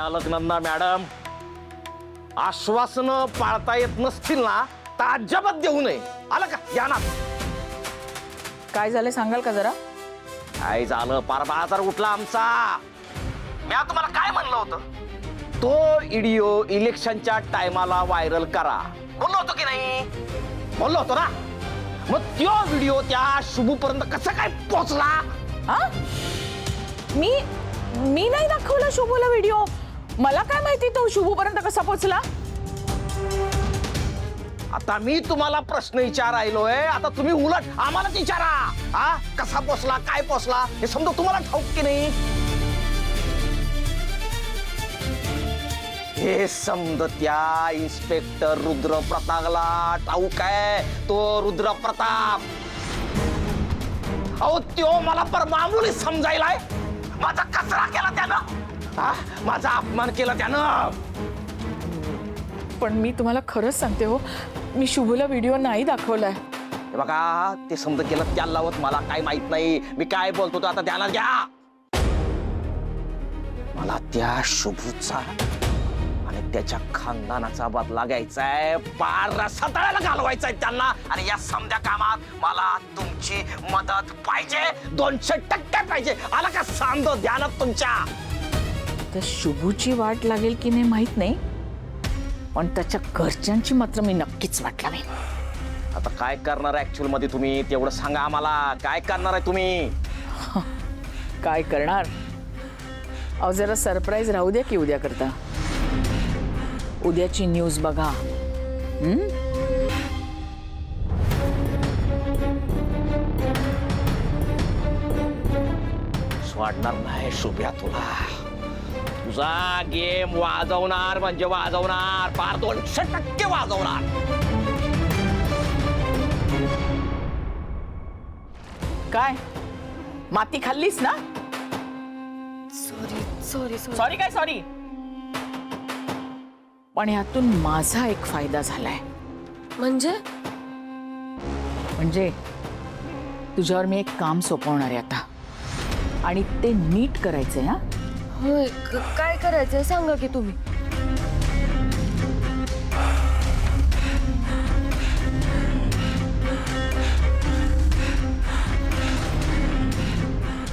Alaknanda madam, आश्वासन पाळता येत नसतील ना तर अजिबात देऊ नये. आलं का? या ना. काय झालं सांगाल का जरा? काय झालं? पार बाजार उठला आमचा. मी आता तुम्हाला काय म्हणलं होतं? तो व्हिडिओ इलेक्शनच्या टायमाला व्हायरल करा बोललो होतो की नाही? बोललो होतो ना. मग तो व्हिडिओ त्या शुभूपर्यंत कसा काय पोहोचला? हा? मी नाही दाखवला शुभूला व्हिडिओ. मला काय माहिती तो शुभूपर्यंत कसा पोहोचला? आता मी तुम्हाला प्रश्न विचारायलोय, आता तुम्ही उलट आम्हालाच विचारा. हा, कसा पोचला, काय पोचला हे समजा तुम्हाला ठाऊक की नाही? हे समज त्या इन्स्पेक्टर रुद्र प्रतापला ठाऊक आहे. तो रुद्र प्रताप, अहो त्यो मला पर मामुली समजायलाय. माझा कचरा केला त्यानं, हा, माझा अपमान केला त्यानं. पण मी तुम्हाला खरंच सांगते हो, मी शुभूला व्हिडिओ नाही दाखवलाय. हे बघा, ते समज केलं त्याला लावत मला काय माहित नाही. मी काय बोलतो तो आता ध्यानात घ्या. मला त्या शुभूचा आणि त्याच्या खानदानाचा बदला घ्यायचाय. पार रसातळाला घालवायचाय त्यांना. आणि या समध्या कामात मला तुमची मदत पाहिजे. 200% पाहिजे. आला का? सांगतो ध्यानात तुमच्या. त्या शुभूची वाट लागेल की नाही माहित नाही, पण त्याच्या घरच्यांची मात्र मी नक्कीच वाट लावेन. आता काय करणार ऍक्च्युअल मध्ये तुम्ही तेवढं सांगा आम्हाला. काय करणार आहे तुम्ही? काय करणार? अहो जरा सरप्राईज राहू द्या की उद्या करता. उद्याची न्यूज बघा. वाटणार नाही शुभ्या तुला. तुझा गेम वाजवणार म्हणजे वाजवणार. पार 200% वाजवणार. काय माती खाल्लीस ना? सॉरी काय सॉरी? पण यातून माझा एक फायदा झालाय. म्हणजे तुझ्यावर मी एक काम सोपवणार आहे आता, आणि ते नीट करायचंय. हा, होय, काय करायचंय सांगा की तुम्ही.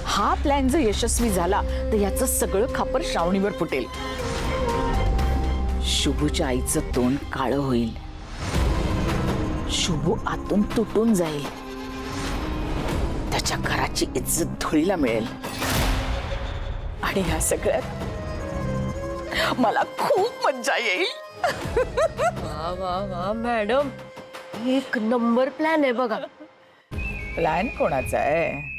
हा प्लॅन जर यशस्वी झाला तर याचं सगळं खापर श्रावणीवर फुटेल. शुभूच्या आईचं तोंड काळं होईल. शुभू आतून तुटून जाईल. त्याच्या घराची इज्जत धुळीला मिळेल. आणि ह्या सगळ्यात मला खूप मज्जा येईल. वा वा वा मॅडम, एक नंबर प्लॅन आहे बघा. प्लॅन कोणाचा आहे?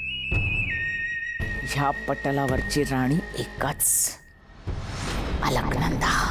ह्या पटलावरची राणी एकाच, अलकनंदा.